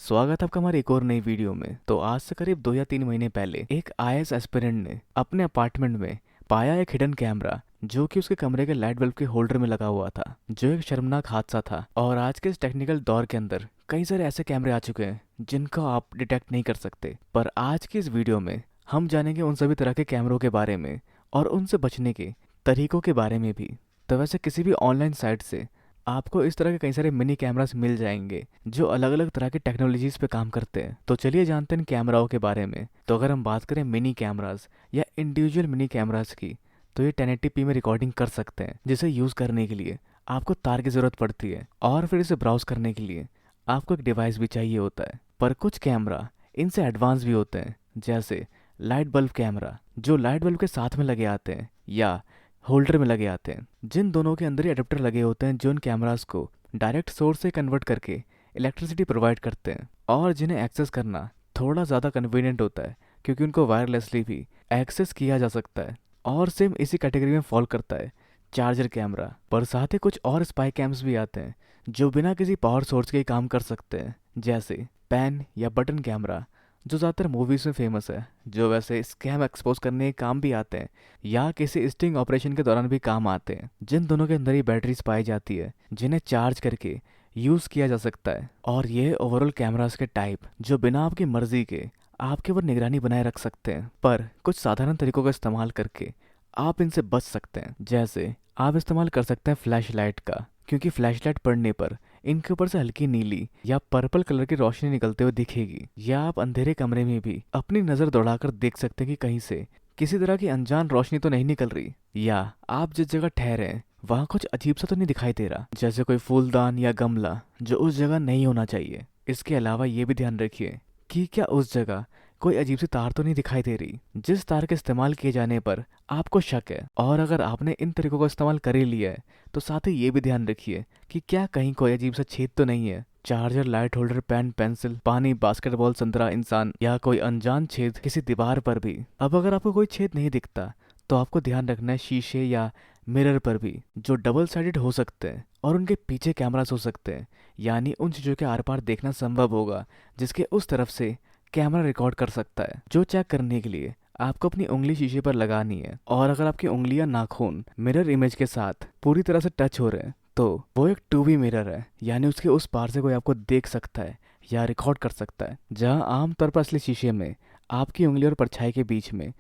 स्वागत है आपका हमारी एक और नई वीडियो में। तो आज से करीब 2 या 3 महीने पहले एक आईएएस एस्पिरेंट ने अपने अपार्टमेंट में पाया एक हिडन कैमरा जो कि उसके कमरे के लाइट बल्ब के होल्डर में लगा हुआ था, जो एक शर्मनाक हादसा था। और आज के इस टेक्निकल दौर के अंदर कई सारे ऐसे कैमरे आ चुके हैं जिनको आप डिटेक्ट नहीं कर सकते। पर आज की इस वीडियो में हम जानेंगे उन सभी तरह के कैमरों के बारे में और उनसे बचने के तरीकों के बारे में भी। तो वैसे किसी भी ऑनलाइन साइट से आपको इस तरह के कई सारे मिनी कैमरास मिल जाएंगे जो अलग अलग तरह की टेक्नोलॉजीज पे काम करते हैं। तो चलिए जानते हैं इन कैमराओं के बारे में। तो अगर हम बात करें मिनी कैमरास या इंडिविजुअल मिनी कैमरास की, तो ये 1080p में रिकॉर्डिंग कर सकते हैं, जिसे यूज़ करने के लिए आपको तार की ज़रूरत पड़ती है और फिर इसे ब्राउज करने के लिए आपको एक डिवाइस भी चाहिए होता है। पर कुछ कैमरा इनसे एडवांस भी होते हैं, जैसे लाइट बल्ब कैमरा जो लाइट बल्ब के साथ में लगे आते हैं या होल्डर में लगे आते हैं, जिन दोनों के अंदर ही अडेप्टर लगे होते हैं जो इन कैमरास को डायरेक्ट सोर्स से कन्वर्ट करके इलेक्ट्रिसिटी प्रोवाइड करते हैं और जिन्हें एक्सेस करना थोड़ा ज़्यादा कन्वीनियंट होता है क्योंकि उनको वायरलेसली भी एक्सेस किया जा सकता है। और सेम इसी कैटेगरी में फॉल करता है चार्जर कैमरा। पर साथ ही कुछ और स्पाई कैम्स भी आते हैं जो बिना किसी पावर सोर्स के ही काम कर सकते हैं, जैसे पैन या बटन कैमरा जो ज़्यादातर मूवीज़ में फेमस है, जो वैसे स्कैम एक्सपोज करने के काम भी आते हैं या किसी स्टिंग ऑपरेशन के दौरान भी काम आते हैं, जिन दोनों के अंदर ही बैटरीज पाई जाती है जिन्हें चार्ज करके यूज़ किया जा सकता है। और ये ओवरऑल कैमरास के टाइप जो बिना आपकी मर्जी के आपके ऊपर निगरानी बनाए रख सकते हैं। पर कुछ साधारण तरीकों का इस्तेमाल करके आप इनसे बच सकते हैं, जैसे आप इस्तेमाल कर सकते हैं फ्लैश लाइट का, क्योंकि फ्लैश लाइट पड़ने पर इनके ऊपर से हल्की नीली या पर्पल कलर की रोशनी निकलते हुए दिखेगी। या आप अंधेरे कमरे में भी अपनी नज़र दौड़ाकर देख सकते हैं कि कहीं से किसी तरह की अनजान रोशनी तो नहीं निकल रही, या आप जिस जगह ठहरे हैं वहाँ कुछ अजीब सा तो नहीं दिखाई दे रहा, जैसे कोई फूलदान या गमला जो उस जगह नहीं होना चाहिए। इसके अलावा ये भी ध्यान रखिए कि क्या उस जगह कोई अजीब सी तार तो नहीं दिखाई दे रही जिस तार के इस्तेमाल किए जाने पर आपको शक है। और अगर आपने इन तरीकों का इस्तेमाल कर ही लिया है तो साथ ही ये भी ध्यान रखिए कि क्या कहीं कोई अजीब सा छेद तो नहीं है। Charger, light holder, pen, pencil, पानी, बास्केटबॉल, संतरा, इंसान या कोई अनजान छेद किसी दीवार पर भी। अब अगर आपको कोई छेद नहीं दिखता तो आपको ध्यान रखना है शीशे या मिरर पर भी, जो डबल साइडेड हो सकते हैं और उनके पीछे कैमरास हो सकते हैं, यानी उन चीज़ों के आर पार देखना संभव होगा जिसके उस तरफ से कैमरा रिकॉर्ड कर सकता है। जो चेक करने के लिए आपको अपनी उंगली शीशे पर लगानी है, और अगर आपकी उंगलियां नाखून मिरर इमेज के साथ पूरी तरह से टच हो रहे हैं तो वो एक 2V मिरर है, यानी उसके उस पार से कोई आपको देख सकता है या रिकॉर्ड कर सकता है। जहां आमतौर पर असली शीशे में आपकी उंगली और परछाई के बीच में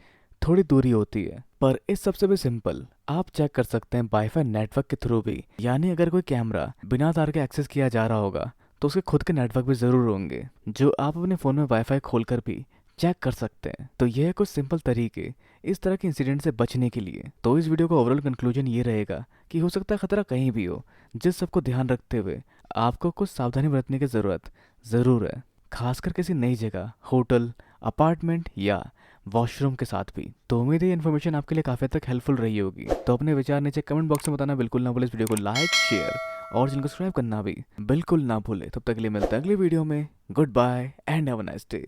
थोड़ी दूरी होती है। पर इस सबसे भी सिंपल आप चेक कर सकते हैं वाईफाई नेटवर्क के थ्रू भी, यानी अगर कोई कैमरा बिना तार के एक्सेस किया जा रहा होगा तो उसके खुद के नेटवर्क भी ज़रूर होंगे जो आप अपने फ़ोन में वाईफाई खोलकर भी चेक कर सकते हैं। तो यह है कुछ सिंपल तरीके इस तरह के इंसिडेंट से बचने के लिए। तो इस वीडियो का ओवरऑल कंक्लूजन ये रहेगा कि हो सकता है खतरा कहीं भी हो, जिस सबको ध्यान रखते हुए आपको कुछ सावधानी बरतने की ज़रूरत ज़रूर है, खासकर किसी नई जगह, होटल, अपार्टमेंट या वॉशरूम के साथ भी। तो उम्मीद है ये इन्फॉर्मेशन आपके लिए काफ़ी हद तक हेल्पफुल रही होगी। तो अपने विचार नीचे कमेंट बॉक्स में बताना बिल्कुल ना भूलें। इस वीडियो को लाइक, शेयर और चैनल को सब्सक्राइब करना भी बिल्कुल ना भूले। तब तक के लिए मिलते हैं अगली वीडियो में। Good bye and have a nice day.